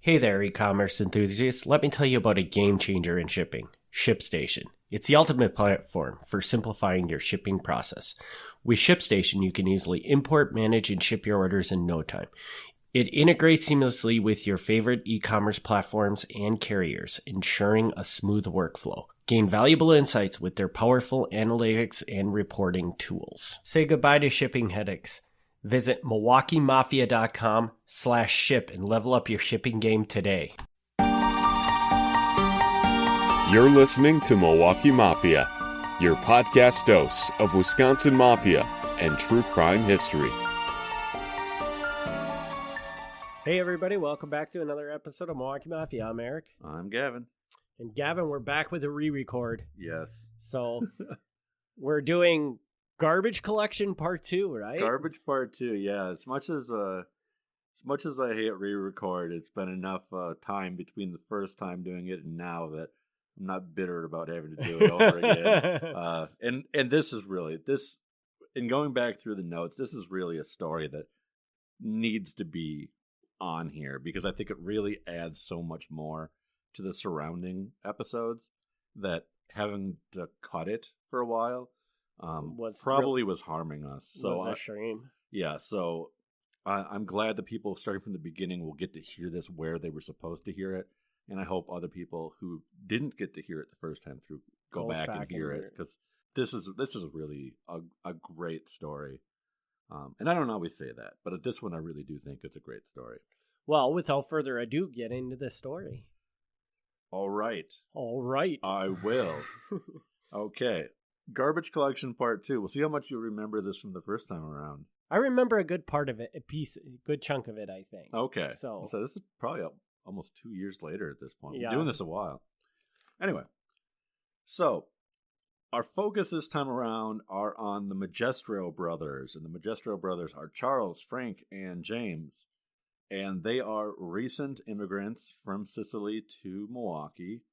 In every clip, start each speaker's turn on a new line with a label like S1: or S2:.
S1: Hey there, e-commerce enthusiasts. Let me tell you about a game changer in shipping, ShipStation. It's the ultimate platform for simplifying your shipping process. With ShipStation, you can easily import, manage, and ship your orders in no time. It integrates seamlessly with your favorite e-commerce platforms and carriers, ensuring a smooth workflow. Gain valuable insights with their powerful analytics and reporting tools. Say goodbye to shipping headaches. Visit MilwaukeeMafia.com/ship and level up your shipping game today.
S2: You're listening to Milwaukee Mafia, your podcast dose of Wisconsin Mafia and true crime history.
S1: Hey everybody, welcome back to another episode of Milwaukee Mafia. I'm Eric.
S3: I'm Gavin.
S1: And Gavin, we're back with a re-record.
S3: Yes.
S1: So we're doing Garbage Collection Part 2, right?
S3: Garbage Part 2, yeah. As much as I hate re-record, it's been enough time between the first time doing it and now that I'm not bitter about having to do it over again. And this is really, in going back through the notes, this is really a story that needs to be on here because I think it really adds so much more to the surrounding episodes that having to cut it for a while was harming us. So
S1: was a shame.
S3: Yeah, so I'm glad that people starting from the beginning will get to hear this where they were supposed to hear it, and I hope other people who didn't get to hear it the first time through go back and hear it because this is really a great story. And I don't always say that, but at this one I really do think it's a great story.
S1: Well, without further ado, get into the story.
S3: All right.
S1: I
S3: will. Okay. Garbage Collection Part 2. We'll see how much you remember this from the first time around.
S1: I remember a good part of it, a good chunk of it, I think.
S3: Okay.
S1: So
S3: this is probably almost 2 years later at this point.
S1: Yeah.
S3: We're doing this a while. Anyway, so our focus this time around are on the Magistro brothers. And the Magistro brothers are Charles, Frank, and James. And they are recent immigrants from Sicily to Milwaukee.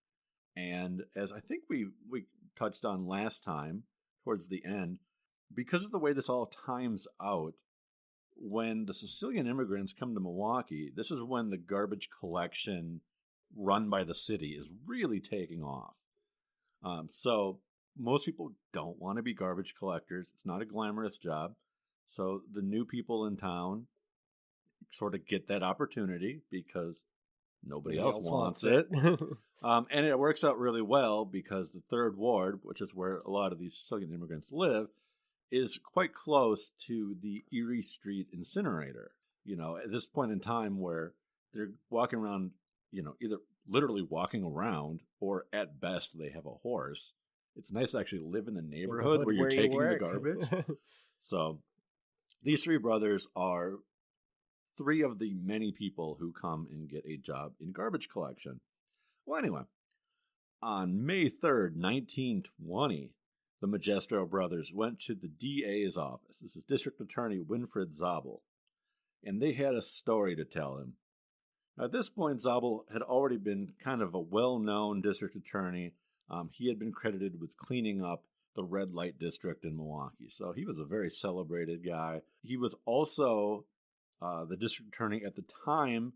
S3: And as I think we touched on last time, towards the end, because of the way this all times out, when the Sicilian immigrants come to Milwaukee, this is when the garbage collection run by the city is really taking off. So most people don't want to be garbage collectors. It's not a glamorous job. So the new people in town sort of get that opportunity because nobody else wants it. And it works out really well because the Third Ward, which is where a lot of these Sicilian immigrants live, is quite close to the Erie Street incinerator. You know, at this point in time where they're walking around, either literally walking around or at best they have a horse. It's nice to actually live in the neighborhood where you're taking the garbage. So these three brothers are three of the many people who come and get a job in garbage collection. Well, anyway, on May 3rd, 1920, the Magistro brothers went to the DA's office. This is District Attorney Winfried Zabel. And they had a story to tell him. Now, at this point, Zabel had already been kind of a well-known district attorney. He had been credited with cleaning up the red light district in Milwaukee. So he was a very celebrated guy. He was also the district attorney at the time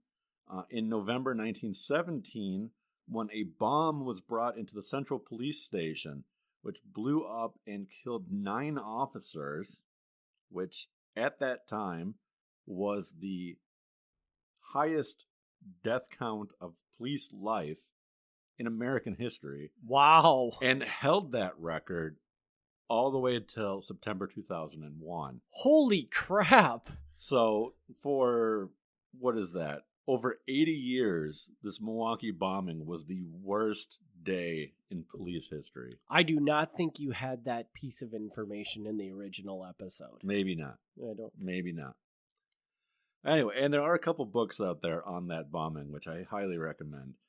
S3: in November 1917 when a bomb was brought into the Central Police Station, which blew up and killed 9 officers, which at that time was the highest death count of police life in American history.
S1: Wow.
S3: And held that record all the way until September 2001.
S1: Holy crap.
S3: So for, what is that? Over 80 years, this Milwaukee bombing was the worst day in police history.
S1: I do not think you had that piece of information in the original episode.
S3: Maybe not.
S1: I don't.
S3: Maybe not. Anyway, and there are a couple books out there on that bombing, which I highly recommend.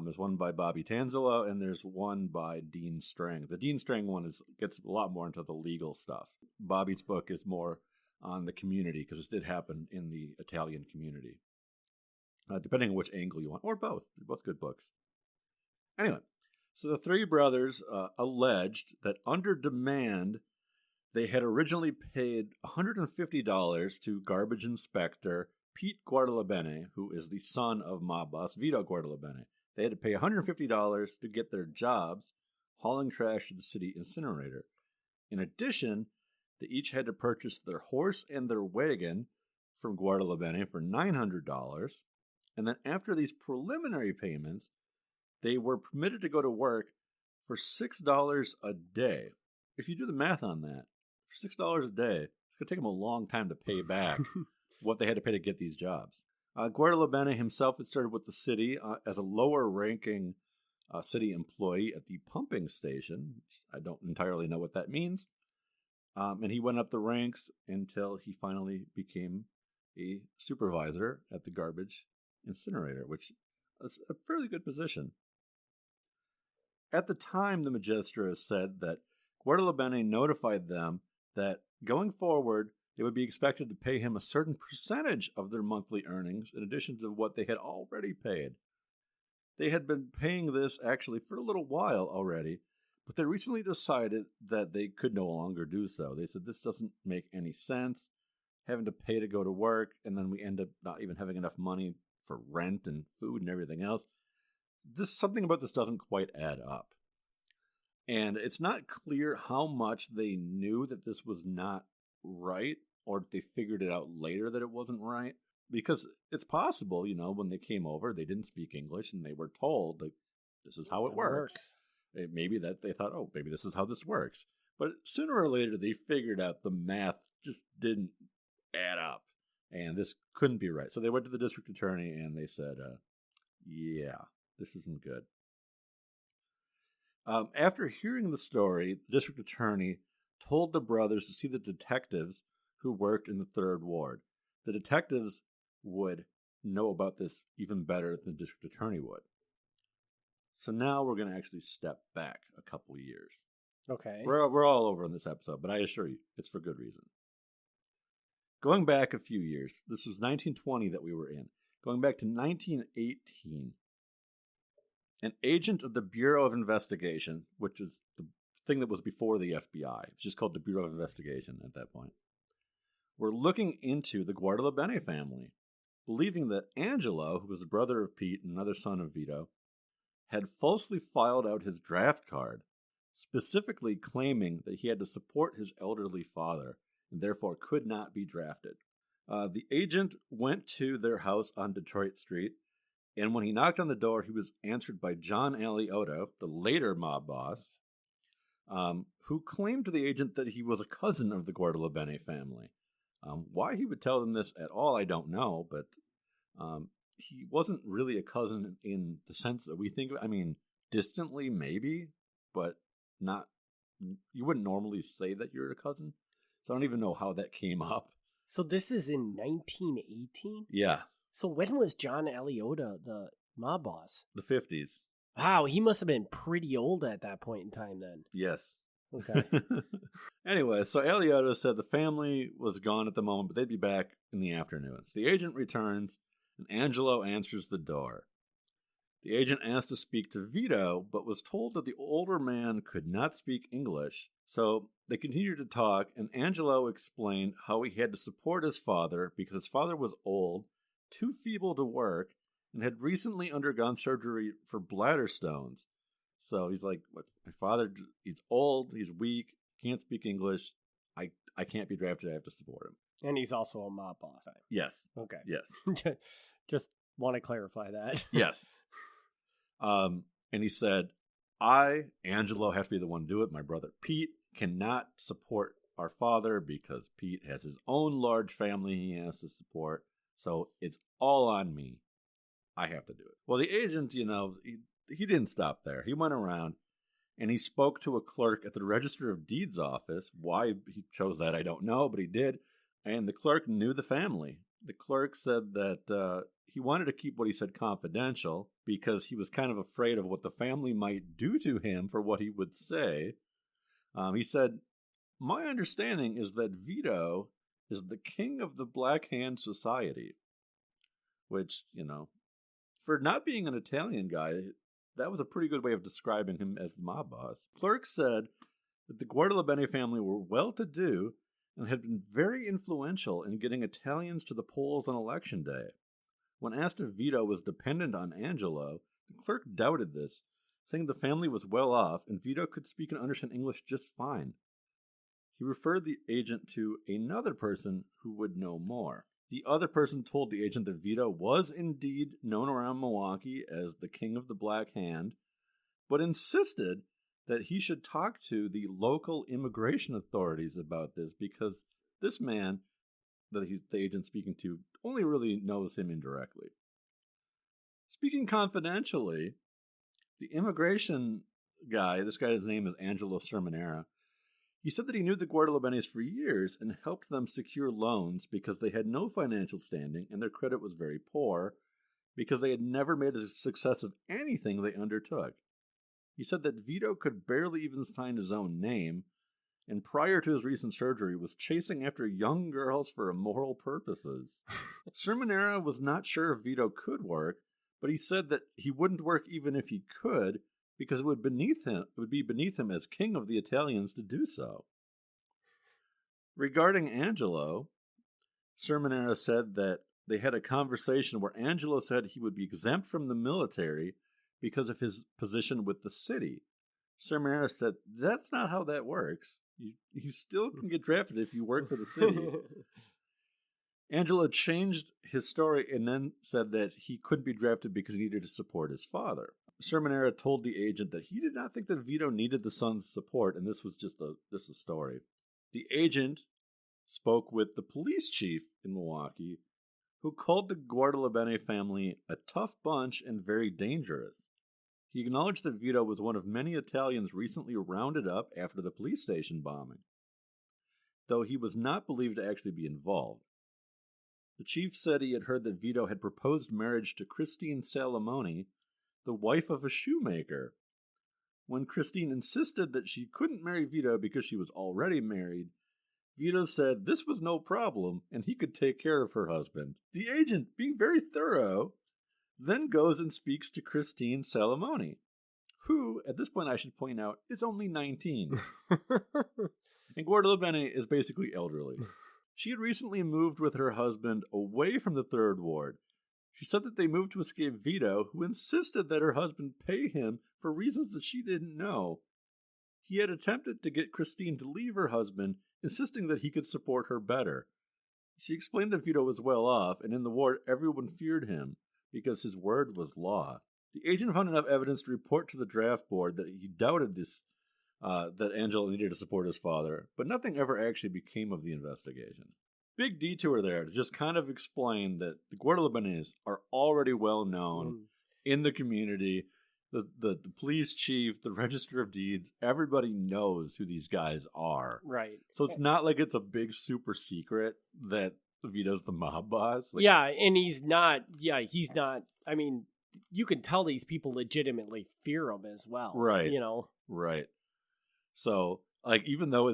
S3: There's one by Bobby Tanzilo, and there's one by Dean Strang. The Dean Strang one gets a lot more into the legal stuff. Bobby's book is more on the community, because this did happen in the Italian community. Depending on which angle you want, or both. They're both good books. Anyway, so the three brothers alleged that under demand, they had originally paid $150 to garbage inspector Pete Guardalabene, who is the son of mob boss Vito Guardalabene. They had to pay $150 to get their jobs hauling trash to the city incinerator. In addition, they each had to purchase their horse and their wagon from Guardalabene for $900. And then after these preliminary payments, they were permitted to go to work for $6 a day. If you do the math on that, for $6 a day, it's going to take them a long time to pay back what they had to pay to get these jobs. Guardalabene himself had started with the city as a lower-ranking city employee at the pumping station. I don't entirely know what that means. And he went up the ranks until he finally became a supervisor at the garbage incinerator, which is a fairly good position. At the time, the Magistros said that Guardalabene notified them that going forward, they would be expected to pay him a certain percentage of their monthly earnings in addition to what they had already paid. They had been paying this actually for a little while already, but they recently decided that they could no longer do so. They said, this doesn't make any sense, having to pay to go to work, and then we end up not even having enough money for rent and food and everything else. Something about this doesn't quite add up. And it's not clear how much they knew that this was not right, or if they figured it out later that it wasn't right. Because it's possible, when they came over, they didn't speak English, and they were told, like, this is how it works. Maybe that they thought, oh, maybe this is how this works. But sooner or later, they figured out the math just didn't add up, and this couldn't be right. So they went to the district attorney, and they said, yeah, this isn't good. After hearing the story, the district attorney told the brothers to see the detectives who worked in the 3rd Ward. The detectives would know about this even better than the district attorney would. So now we're going to actually step back a couple years.
S1: Okay.
S3: We're all over in this episode, but I assure you, it's for good reason. Going back a few years, this was 1920 that we were in. Going back to 1918, an agent of the Bureau of Investigation, which is the thing that was before the FBI, it's just called the Bureau of Investigation at that point, were looking into the Guardalabene family, believing that Angelo, who was the brother of Pete and another son of Vito, had falsely filed out his draft card, specifically claiming that he had to support his elderly father and therefore could not be drafted. The agent went to their house on Detroit Street, and when he knocked on the door, he was answered by John Aliotto, the later mob boss, who claimed to the agent that he was a cousin of the Guardalabene family. Why he would tell them this at all, I don't know, but he wasn't really a cousin in the sense that we think of. I mean, distantly, maybe, but not. You wouldn't normally say that you're a cousin, so I don't even know how that came up.
S1: So this is in 1918?
S3: Yeah.
S1: So when was John Aliotto the mob boss?
S3: The 50s.
S1: Wow, he must have been pretty old at that point in time then.
S3: Yes.
S1: Okay.
S3: Anyway, so Aliotto said the family was gone at the moment, but they'd be back in the afternoon. So the agent returns, and Angelo answers the door. The agent asked to speak to Vito, but was told that the older man could not speak English. So they continued to talk, and Angelo explained how he had to support his father because his father was old, too feeble to work, and had recently undergone surgery for bladder stones. So he's like, my father, he's old, he's weak, can't speak English. I can't be drafted, I have to support him.
S1: And he's also a mob boss.
S3: Yes.
S1: Okay.
S3: Yes.
S1: Just want to clarify that.
S3: Yes. And he said, I, Angelo, have to be the one to do it. My brother Pete cannot support our father because Pete has his own large family he has to support. So it's all on me. I have to do it. Well, the agent, he didn't stop there. He went around and he spoke to a clerk at the Register of Deeds office. Why he chose that, I don't know, but he did. And the clerk knew the family. The clerk said that he wanted to keep what he said confidential because he was kind of afraid of what the family might do to him for what he would say. He said, my understanding is that Vito is the king of the Black Hand Society, which, for not being an Italian guy, that was a pretty good way of describing him as the mob boss. Clerk said that the Guardalabene family were well-to-do and had been very influential in getting Italians to the polls on election day. When asked if Vito was dependent on Angelo, the clerk doubted this, saying the family was well off and Vito could speak and understand English just fine. He referred the agent to another person who would know more. The other person told the agent that Vito was indeed known around Milwaukee as the King of the Black Hand, but insisted that he should talk to the local immigration authorities about this because this man that he's the agent speaking to only really knows him indirectly. Speaking confidentially, the immigration guy, this guy's name is Angelo Sermonera, he said that he knew the Guadalupani's for years and helped them secure loans because they had no financial standing and their credit was very poor because they had never made a success of anything they undertook. He said that Vito could barely even sign his own name, and prior to his recent surgery was chasing after young girls for immoral purposes. Sermonera was not sure if Vito could work, but he said that he wouldn't work even if he could, because it would be beneath him as king of the Italians to do so. Regarding Angelo, Sermonera said that they had a conversation where Angelo said he would be exempt from the military because of his position with the city. Sermonera said, that's not how that works. You still can get drafted if you work for the city. Angelo changed his story and then said that he couldn't be drafted because he needed to support his father. Sermonera told the agent that he did not think that Vito needed the son's support, and this was just a story. The agent spoke with the police chief in Milwaukee, who called the Guadalupani family a tough bunch and very dangerous. He acknowledged that Vito was one of many Italians recently rounded up after the police station bombing, though he was not believed to actually be involved. The chief said he had heard that Vito had proposed marriage to Christine Salamoni, the wife of a shoemaker. When Christine insisted that she couldn't marry Vito because she was already married, Vito said this was no problem and he could take care of her husband. The agent, being very thorough, then goes and speaks to Christine Salamoni, who, at this point I should point out, is only 19. And Guadalupani is basically elderly. She had recently moved with her husband away from the Third Ward. She said that they moved to escape Vito, who insisted that her husband pay him for reasons that she didn't know. He had attempted to get Christine to leave her husband, insisting that he could support her better. She explained that Vito was well off, and in the ward everyone feared him, because his word was law. The agent found enough evidence to report to the draft board that he doubted that Angelo needed to support his father, but nothing ever actually became of the investigation. Big detour there to just kind of explain that the Guadalupanis are already well known in the community. The police chief, the register of deeds, everybody knows who these guys are.
S1: Right.
S3: So it's not like it's a big super secret that Vito's the mob boss. Like,
S1: yeah, and he's not. I mean, you can tell these people legitimately fear him as well.
S3: Right.
S1: Right.
S3: So, like, even though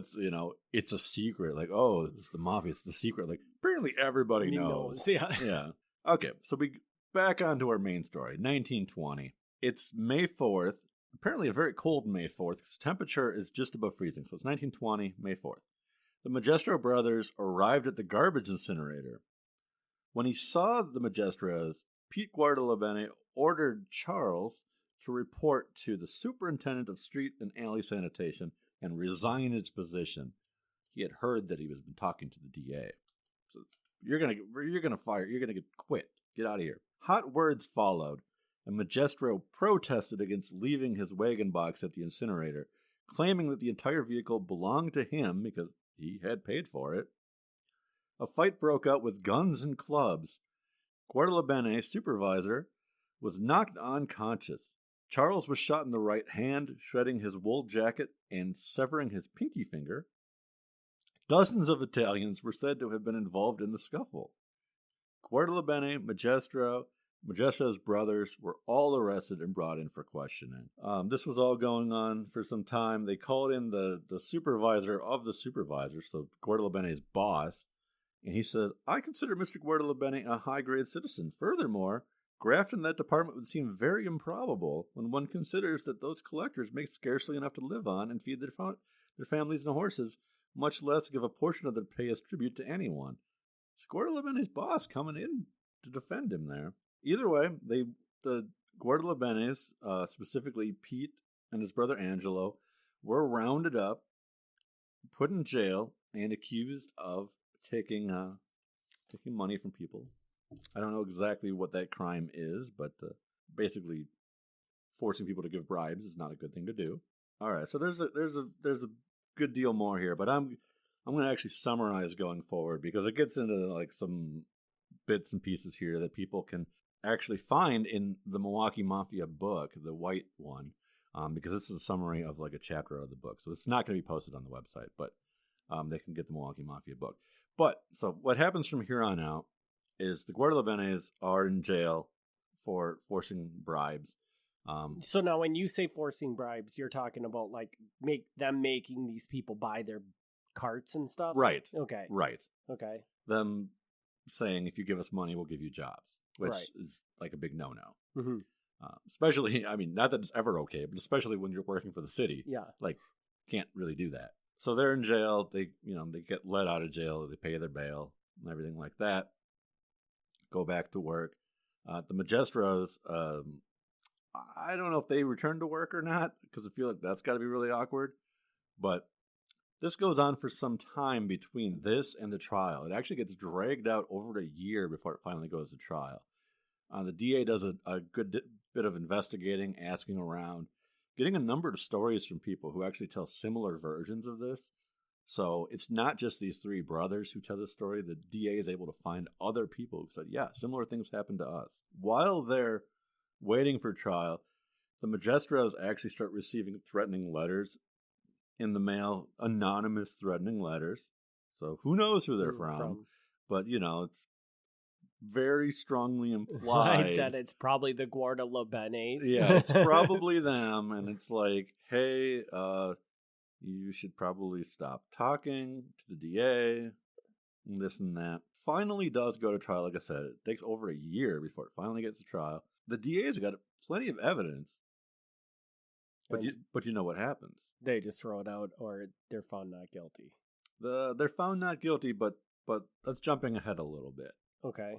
S3: it's a secret, like, oh, it's the mafia, it's the secret, like, apparently everybody knows.
S1: Yeah.
S3: Yeah. Okay, so we back onto our main story, 1920. It's May 4th, apparently a very cold May 4th, because the temperature is just above freezing, so it's 1920, May 4th. The Magistro brothers arrived at the garbage incinerator. When he saw the Magistros, Pete Guadalupani ordered Charles to report to the superintendent of street and alley sanitation and resign his position. He had heard that he was been talking to the DA. So you're gonna get quit. Get out of here. Hot words followed, and Magistro protested against leaving his wagon box at the incinerator, claiming that the entire vehicle belonged to him because he had paid for it. A fight broke out with guns and clubs. Guadalupani, supervisor, was knocked unconscious. Charles was shot in the right hand, shredding his wool jacket and severing his pinky finger. Dozens of Italians were said to have been involved in the scuffle. Guadalupani, Magistro's brothers were all arrested and brought in for questioning. This was all going on for some time. They called in the supervisor of the supervisor, so Guadalupani's boss, and he said, I consider Mr. Guadalupani a high-grade citizen. Furthermore, graft in that department would seem very improbable when one considers that those collectors make scarcely enough to live on and feed their families and horses much less give a portion of their pay as tribute to anyone. It's Guardallabene's boss coming in to defend him there. Either way, the Guardallabenes, specifically Pete and his brother Angelo, were rounded up, put in jail, and accused of taking money from people. I don't know exactly what that crime is, but basically forcing people to give bribes is not a good thing to do. All right, so there's a good deal more here, but I'm going to actually summarize going forward because it gets into like some bits and pieces here that people can actually find in the Milwaukee Mafia book, the white one, because this is a summary of like a chapter of the book. So it's not going to be posted on the website, but they can get the Milwaukee Mafia book. But so what happens from here on out is the Guardallabenes are in jail for forcing bribes.
S1: So now when you say forcing bribes, you're talking about like making these people buy their carts and stuff?
S3: Right.
S1: Okay.
S3: Right.
S1: Okay.
S3: Them saying, if you give us money, we'll give you jobs, which
S1: Right.
S3: is like a big no-no.
S1: Mm-hmm.
S3: Especially, I mean, not that it's ever okay, but especially when you're working for the city.
S1: Yeah.
S3: Like, can't really do that. So they're in jail. They get let out of jail. They pay their bail and everything like that. Go back to work. The Magistros, I don't know if they return to work or not, because I feel like that's got to be really awkward. But this goes on for some time between this and the trial. It actually gets dragged out over a year before it finally goes to trial. The DA does a good bit of investigating, asking around, getting a number of stories from people who actually tell similar versions of this. So it's not just these three brothers who tell this story. The DA is able to find other people who said, yeah, similar things happened to us. While they're waiting for trial, the Magistros actually start receiving threatening letters in the mail, anonymous threatening letters. So who knows who they're from. But, it's very strongly implied
S1: that it's probably the Guardallabenes.
S3: Yeah, it's probably them. And it's like, hey, you should probably stop talking to the DA, and this and that. Finally does go to trial, like I said. It takes over a year before it finally gets to trial. The DA's got plenty of evidence, but you know what happens.
S1: They just throw it out, or they're found not guilty.
S3: They're found not guilty, but that's jumping ahead a little bit.
S1: Okay.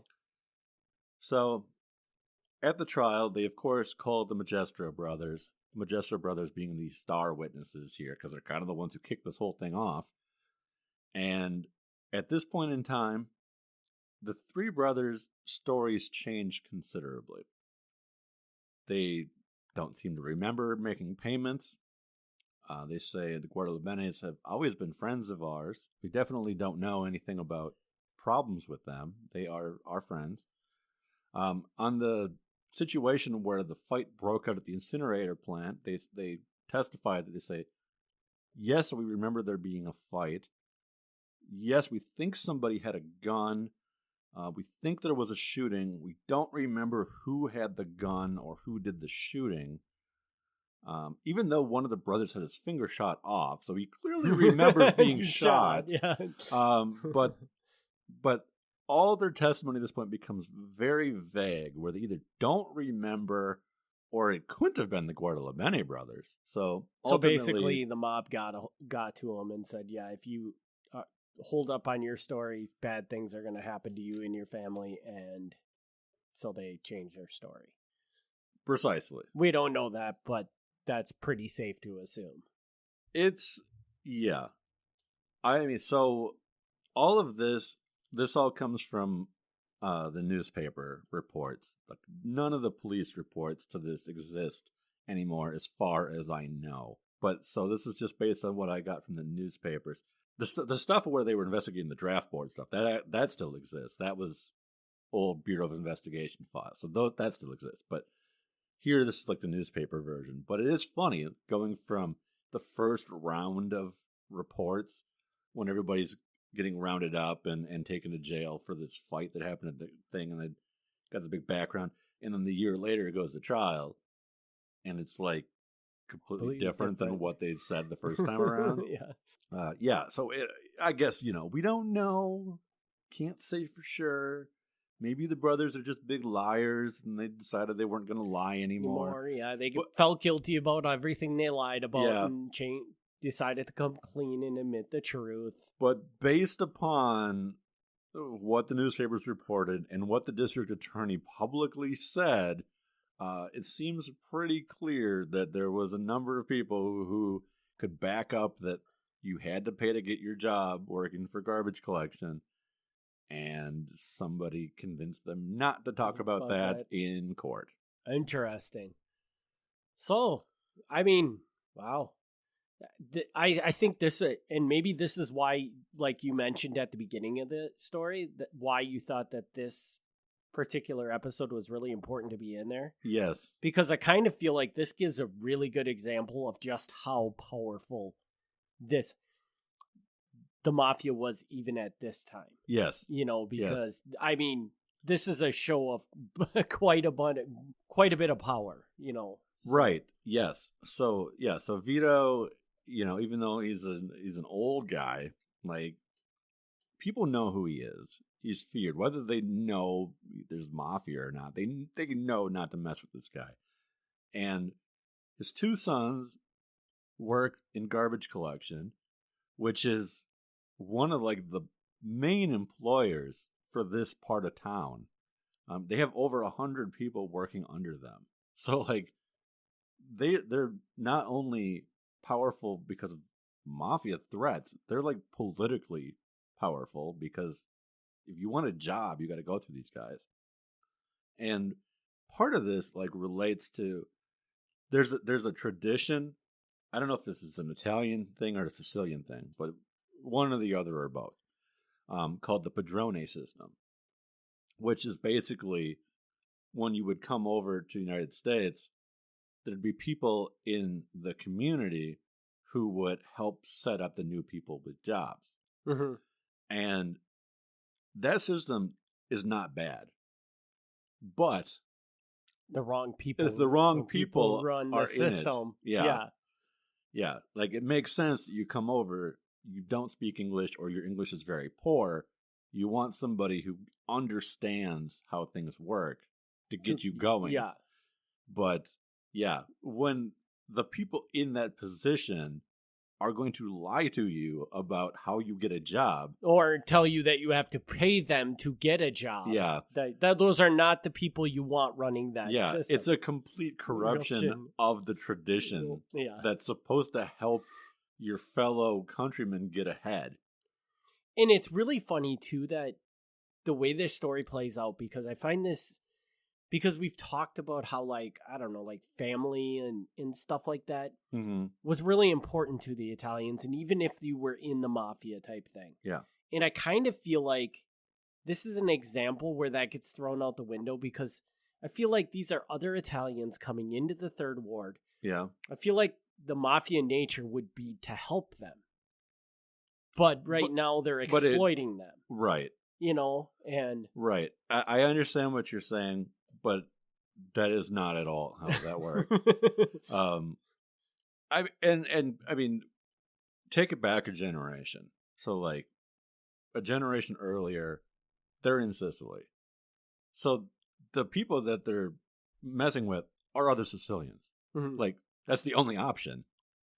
S3: So, at the trial, they of course called the Magistro brothers. The Magistro brothers being the star witnesses here, because they're kind of the ones who kicked this whole thing off. And at this point in time, the three brothers' stories change considerably. They don't seem to remember making payments. They say the Guardallabenes have always been friends of ours. We definitely don't know anything about problems with them. They are our friends. On the situation where the fight broke out at the incinerator plant, they testified that they say, yes, we remember there being a fight. Yes, we think somebody had a gun. We think there was a shooting. We don't remember who had the gun or who did the shooting. Even though one of the brothers had his finger shot off, so he clearly remembers being shot.
S1: Yeah.
S3: But all their testimony at this point becomes very vague, where they either don't remember or it couldn't have been the Guardallabene brothers. So
S1: basically, the mob got to him and said, "Yeah, if you hold up on your stories, bad things are going to happen to you and your family," and so they changed their story.
S3: Precisely.
S1: We don't know that, but that's pretty safe to assume.
S3: Yeah. I mean, so all of this all comes from the newspaper reports. Like, none of the police reports to this exist anymore, as far as I know. But so this is just based on what I got from the newspapers. The stuff where they were investigating the draft board stuff, that still exists. That was old Bureau of Investigation files. So that still exists. But here, this is like the newspaper version. But it is funny going from the first round of reports when everybody's getting rounded up and taken to jail for this fight that happened at the thing, and they got the big background. And then the year later, it goes to trial, and it's like completely different than what they said the first time around.
S1: Yeah.
S3: So I guess, we don't know. Can't say for sure. Maybe the brothers are just big liars, and they decided they weren't going to lie anymore.
S1: Yeah, they felt guilty about everything they lied about and decided to come clean and admit the truth.
S3: But based upon what the newspapers reported and what the district attorney publicly said, it seems pretty clear that there was a number of people who could back up that you had to pay to get your job working for garbage collection, and somebody convinced them not to talk about that in court.
S1: Interesting. So, I mean, wow. I think this, and maybe this is why, like you mentioned at the beginning of the story, that why you thought that this particular episode was really important to be in there.
S3: Yes.
S1: Because I kind of feel like this gives a really good example of just how powerful the Mafia was even at this time.
S3: Yes.
S1: Because, I mean, this is a show of quite a bit of power,
S3: Right. Yes. So Vito, even though he's an old guy, like, people know who he is. He's feared, whether they know there's Mafia or not. They know not to mess with this guy. And his two sons work in garbage collection, which is one of like the main employers for this part of town. They have over 100 people working under them. So like they're not only powerful because of Mafia threats, they're like politically powerful because if you want a job, you got to go through these guys. And part of this like relates to there's a tradition. I don't know if this is an Italian thing or a Sicilian thing, but one or the other or both, called the Padrone system, which is basically when you would come over to the United States, there'd be people in the community who would help set up the new people with jobs.
S1: Mm-hmm.
S3: And that system is not bad. But
S1: the wrong people,
S3: if the wrong people
S1: run
S3: are
S1: the system,
S3: yeah, like it makes sense that you come over, you don't speak English or your English is very poor. You want somebody who understands how things work to get you going.
S1: Yeah.
S3: But yeah, when the people in that position are going to lie to you about how you get a job,
S1: or tell you that you have to pay them to get a job.
S3: Yeah.
S1: That those are not the people you want running that system.
S3: It's a complete corruption of the tradition that's supposed to help your fellow countrymen get ahead.
S1: And it's really funny, too, that the way this story plays out, because I find this, because we've talked about how, like, I don't know, like family and stuff like that was really important to the Italians. And even if you were in the Mafia type thing.
S3: Yeah.
S1: And I kind of feel like this is an example where that gets thrown out the window, because I feel like these are other Italians coming into the Third Ward.
S3: Yeah.
S1: I feel like the Mafia nature would be to help them. But now they're exploiting them.
S3: Right.
S1: And... Right.
S3: I understand what you're saying, but that is not at all how that works. I mean, take it back a generation. So, like, a generation earlier, they're in Sicily. So the people that they're messing with are other Sicilians. Mm-hmm. Like, that's the only option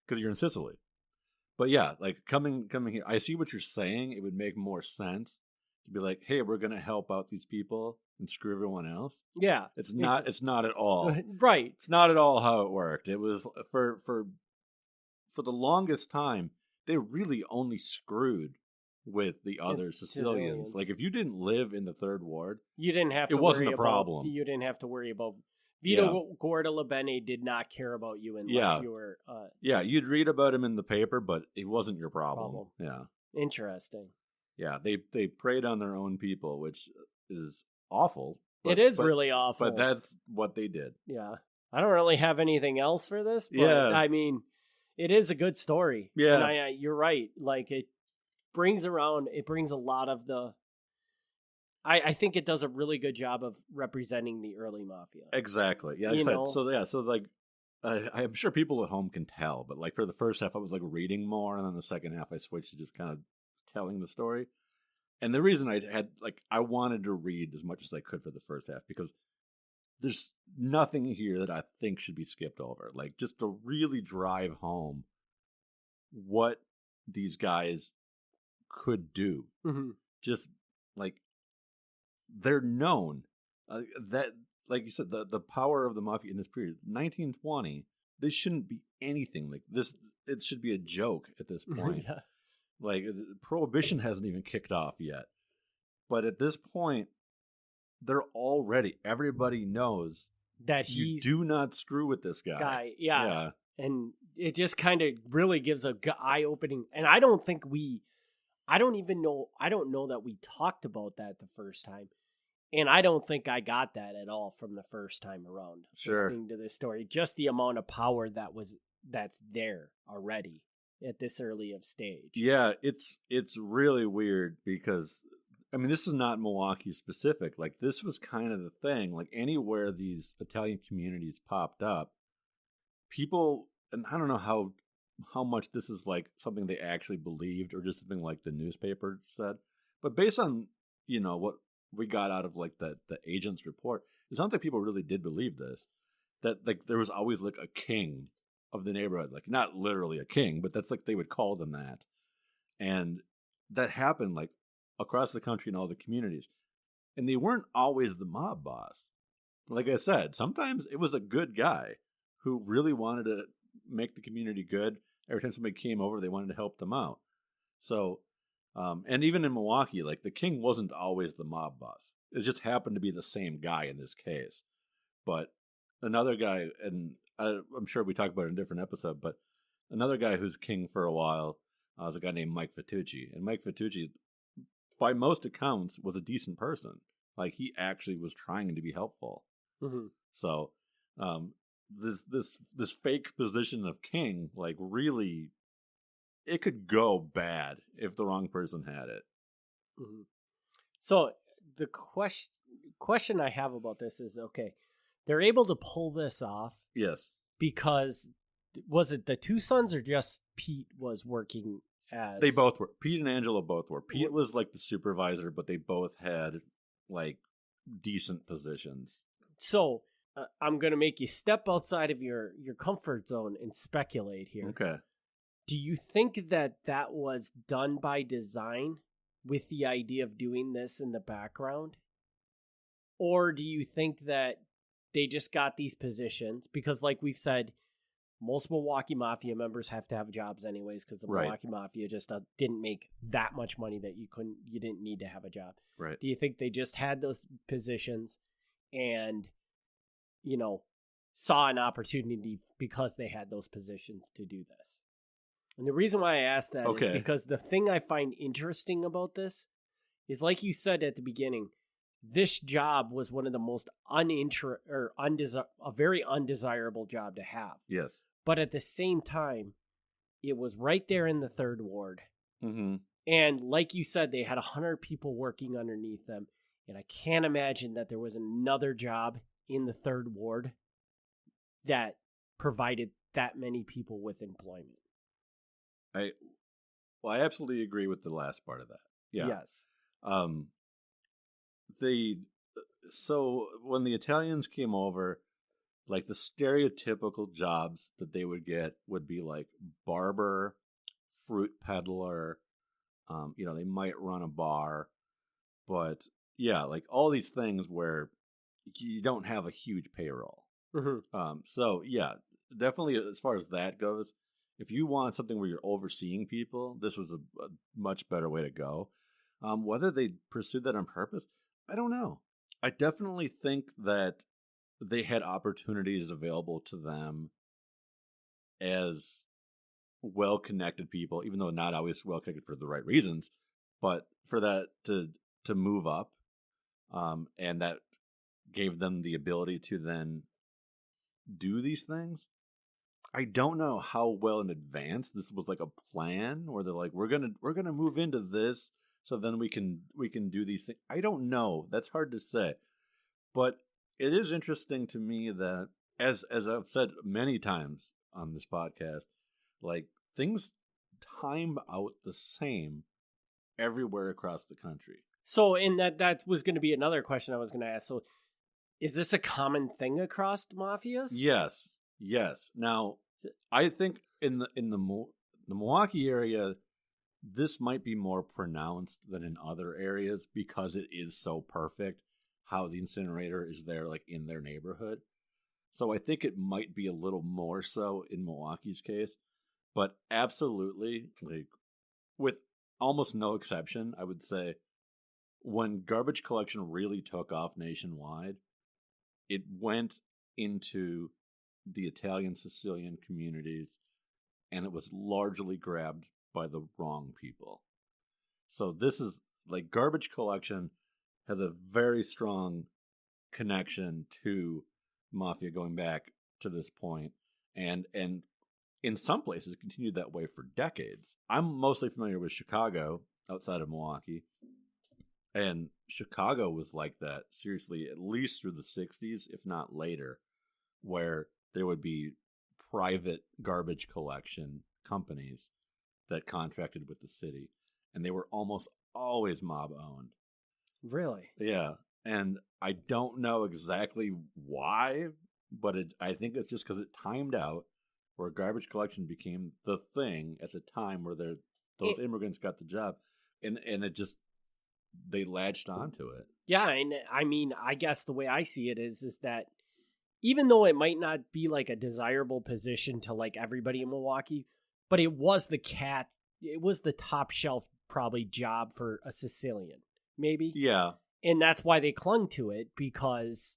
S3: because you're in Sicily. But yeah, like coming here, I see what you're saying. It would make more sense to be like, hey, we're going to help out these people and screw everyone else.
S1: Yeah.
S3: It's not at all.
S1: Right.
S3: It's not at all how it worked. It was for the longest time, they really only screwed with the other Sicilians. Like, if you didn't live in the Third Ward,
S1: you didn't have to
S3: it wasn't a problem.
S1: You didn't have to worry about Vito Guardalabene did not care about you unless you were...
S3: you'd read about him in the paper, but it wasn't your problem. Yeah.
S1: Interesting.
S3: Yeah, they preyed on their own people, which is awful.
S1: It is really awful.
S3: But that's what they did.
S1: Yeah. I don't really have anything else for this, but I mean, it is a good story.
S3: Yeah.
S1: And you're right. Like, it brings a lot of the... I think it does a really good job of representing the early Mafia.
S3: Exactly. Yeah. So like, I'm sure people at home can tell, but like for the first half, I was like reading more, and then the second half, I switched to just kind of telling the story. And the reason I wanted to read as much as I could for the first half, because there's nothing here that I think should be skipped over. Like, just to really drive home what these guys could do.
S1: Mm-hmm.
S3: Just like they're known that, like you said, the power of the mafia in this period, 1920. This shouldn't be anything like this. It should be a joke at this point.
S1: Yeah.
S3: Like Prohibition hasn't even kicked off yet, but at this point, they're already. Everybody knows
S1: That
S3: you
S1: he's
S3: do not screw with this guy.
S1: Yeah. And it just kind of really gives a eye-opening. And I don't know that we talked about that the first time. And I don't think I got that at all from the first time around.
S3: Sure.
S1: Listening to this story. Just the amount of power that's there already at this early of stage.
S3: Yeah, it's really weird because, I mean, this is not Milwaukee specific. Like, this was kind of the thing. Like, anywhere these Italian communities popped up, people, and I don't know how much this is like something they actually believed or just something like the newspaper said, but based on, what we got out of like the agent's report, it sounds like people really did believe this, that like there was always like a king of the neighborhood, like not literally a king, but that's like they would call them that. And that happened like across the country in all the communities. And they weren't always the mob boss. Like I said, sometimes it was a good guy who really wanted to make the community good. Every time somebody came over, they wanted to help them out. So, and even in Milwaukee, like the king wasn't always the mob boss. It just happened to be the same guy in this case. But another guy, and I'm sure we talked about it in a different episode, but another guy who's king for a while was a guy named Mike Fitucci. And Mike Fitucci, by most accounts, was a decent person. Like, he actually was trying to be helpful.
S1: Mm-hmm.
S3: So, this fake position of king, like, really, it could go bad if the wrong person had it.
S1: Mm-hmm. So the question I have about this is, okay, they're able to pull this off.
S3: Yes.
S1: Because, was it the two sons or just Pete was working as...
S3: They both were. Pete and Angelo both were. Pete was like the supervisor, but they both had like decent positions.
S1: So, I'm going to make you step outside of your comfort zone and speculate here.
S3: Okay.
S1: Do you think that was done by design with the idea of doing this in the background? Or do you think that they just got these positions? Because like we've said, most Milwaukee Mafia members have to have jobs anyways, because the Milwaukee Mafia just didn't make that much money that you didn't need to have a job.
S3: Right.
S1: Do you think they just had those positions and, saw an opportunity because they had those positions to do this? And the reason why I ask that is because the thing I find interesting about this is, like you said at the beginning, this job was one of the most a very undesirable job to have.
S3: Yes.
S1: But at the same time, it was right there in the third ward.
S3: Mm-hmm.
S1: And like you said, they had 100 people working underneath them. And I can't imagine that there was another job in the third ward that provided that many people with employment.
S3: I absolutely agree with the last part of that. Yeah.
S1: Yes.
S3: So when the Italians came over, like the stereotypical jobs that they would get would be like barber, fruit peddler, they might run a bar, but yeah, like all these things where you don't have a huge payroll.
S1: Mm-hmm.
S3: So yeah, definitely as far as that goes, if you want something where you're overseeing people, this was a much better way to go. Whether they pursued that on purpose, I don't know. I definitely think that they had opportunities available to them as well-connected people, even though not always well-connected for the right reasons, but for that to move up, and that gave them the ability to then do these things. I don't know how well in advance this was like a plan, or they're like, we're gonna move into this, so then we can do these things. I don't know. That's hard to say, but it is interesting to me that, as I've said many times on this podcast, like things time out the same everywhere across the country.
S1: So, and that was going to be another question I was going to ask. So, is this a common thing across mafias?
S3: Yes. Now, I think in the The Milwaukee area, this might be more pronounced than in other areas because it is so perfect how the incinerator is there, like in their neighborhood. So I think it might be a little more so in Milwaukee's case, but absolutely, like, with almost no exception, I would say when garbage collection really took off nationwide, it went into the Italian Sicilian communities, and it was largely grabbed by the wrong people. So this is like garbage collection has a very strong connection to Mafia going back to this point, and in some places continued that way for decades. I'm mostly familiar with Chicago outside of Milwaukee, and Chicago was like that, seriously, at least through the 60s, if not later, where there would be private garbage collection companies that contracted with the city, and they were almost always mob owned.
S1: Really?
S3: Yeah, and I don't know exactly why, but I think it's just because it timed out where garbage collection became the thing at the time where those immigrants got the job, and it just, they latched onto it.
S1: Yeah, and I mean, I guess the way I see it is that even though it might not be like a desirable position to like everybody in Milwaukee, but it was the top shelf probably job for a Sicilian, maybe.
S3: Yeah.
S1: And that's why they clung to it, because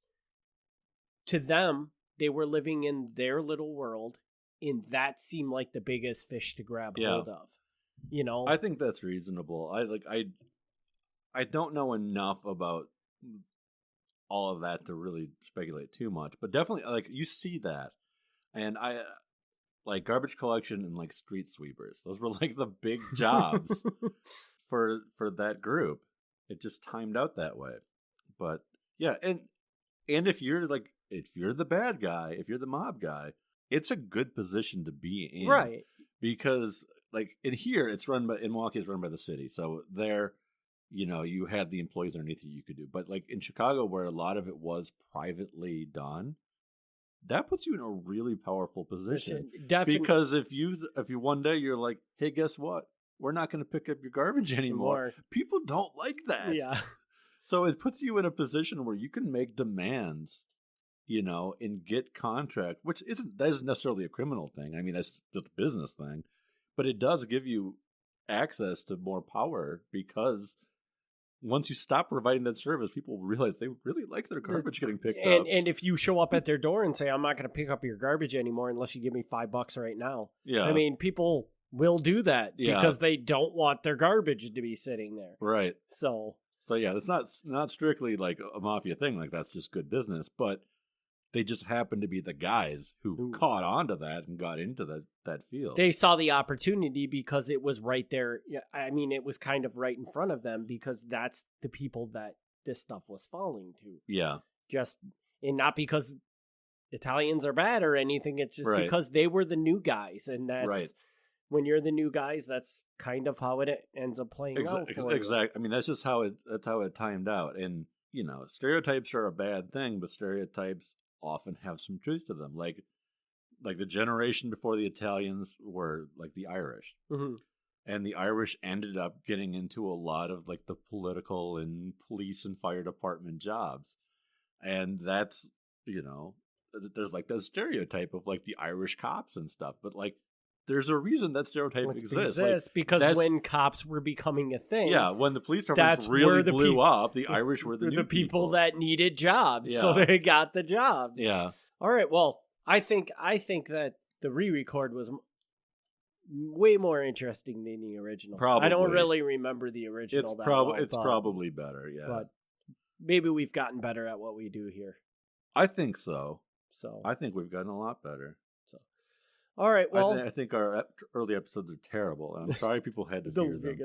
S1: to them, they were living in their little world, and that seemed like the biggest fish to grab hold of. You know?
S3: I think that's reasonable. I don't know enough about all of that to really speculate too much, but definitely, like, you see that. And I like garbage collection and like street sweepers. Those were like the big jobs for that group. It just timed out that way. But yeah, and if you're the bad guy, if you're the mob guy, it's a good position to be in.
S1: Right.
S3: Because like in Milwaukee is run by the city. So there, you had the employees underneath you could do. But like in Chicago, where a lot of it was privately done, that puts you in a really powerful position. Because if you one day you're like, hey, guess what? We're not going to pick up your garbage anymore. People don't like that.
S1: Yeah.
S3: So it puts you in a position where you can make demands, and get contract, which isn't necessarily a criminal thing. I mean, that's just a business thing. But it does give you access to more power, because once you stop providing that service, people realize they really like their garbage getting picked up.
S1: And if you show up at their door and say, I'm not going to pick up your garbage anymore unless you give me $5 right now.
S3: Yeah.
S1: I mean, people will do that because they don't want their garbage to be sitting there.
S3: Right.
S1: So
S3: yeah, it's not strictly like a mafia thing. Like, that's just good business, but they just happen to be the guys who caught on to that and got into that field.
S1: They saw the opportunity because it was right there. I mean, it was kind of right in front of them, because that's the people that this stuff was falling to.
S3: Yeah.
S1: And not because Italians are bad or anything. It's just because they were the new guys. And that's when you're the new guys, that's kind of how it ends up playing out.
S3: Exactly. I mean, that's just how it timed out. And, stereotypes are a bad thing, but stereotypes often have some truth to them. Like the generation before the Italians were like the Irish. Mm-hmm. And the Irish ended up getting into a lot of like the political and police and fire department jobs. And that's, there's like the stereotype of like the Irish cops and stuff. But like, there's a reason that stereotype exists. Like,
S1: because when cops were becoming a thing.
S3: Yeah, when the police departments really blew up, the Irish were the new
S1: people that needed jobs. Yeah. So they got the jobs.
S3: Yeah.
S1: All right, well, I think that the re-record was way more interesting than the original.
S3: Probably.
S1: I don't really remember the original
S3: It's probably better, yeah.
S1: But maybe we've gotten better at what we do here.
S3: I think so. I think we've gotten a lot better.
S1: All right, well...
S3: I think our early episodes are terrible, and I'm sorry people had to hear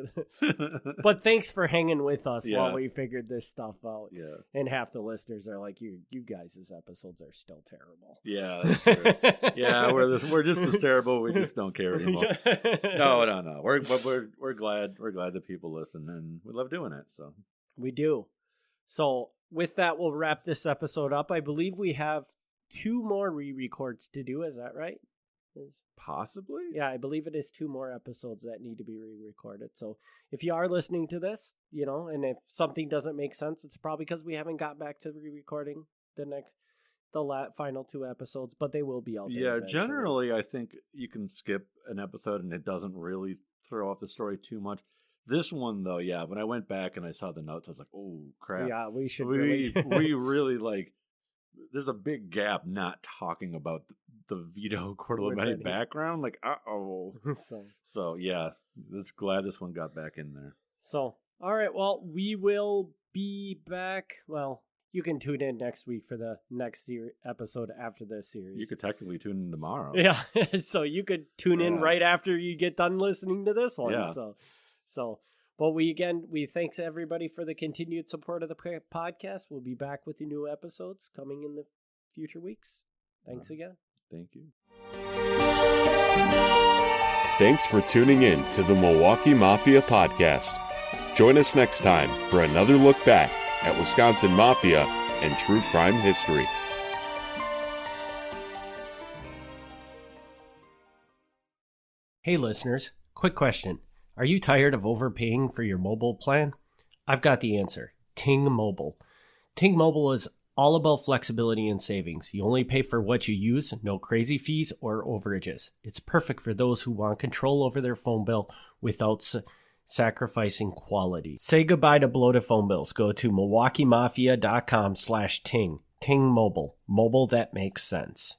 S3: them.
S1: But thanks for hanging with us while we figured this stuff out.
S3: Yeah.
S1: And half the listeners are like, you guys' episodes are still terrible.
S3: Yeah, that's true. Yeah, we're just as terrible, we just don't care anymore. No. We're glad that people listen, and we love doing it, so.
S1: We do. So, with that, we'll wrap this episode up. I believe we have 2 more re-records to do, is that right?
S3: Possibly?
S1: Yeah, I believe it is 2 more episodes that need to be re-recorded. So if you are listening to this, and if something doesn't make sense, it's probably because we haven't got back to re-recording the final 2 episodes, but they will be out there.
S3: Yeah,
S1: eventually.
S3: generally I think you can skip an episode and it doesn't really throw off the story too much. This one though, yeah, when I went back and I saw the notes, I was like, oh crap.
S1: Yeah, we should
S3: we really like, there's a big gap not talking about the Vito Corleone background. Like, So yeah, just glad this one got back in there.
S1: So, all right, well, we will be back. Well, you can tune in next week for the next episode after this series.
S3: You could technically tune in tomorrow.
S1: Yeah, so you could tune in right after you get done listening to this one.
S3: Yeah.
S1: But we thanks everybody for the continued support of the podcast. We'll be back with the new episodes coming in the future weeks. Thanks again.
S3: Thank you.
S2: Thanks for tuning in to the Milwaukee Mafia podcast. Join us next time for another look back at Wisconsin Mafia and true crime history.
S1: Hey listeners, quick question. Are you tired of overpaying for your mobile plan? I've got the answer. Ting Mobile. Ting Mobile is all about flexibility and savings. You only pay for what you use, no crazy fees or overages. It's perfect for those who want control over their phone bill without sacrificing quality. Say goodbye to bloated phone bills. Go to MilwaukeeMafia.com/Ting. Ting Mobile. Mobile that makes sense.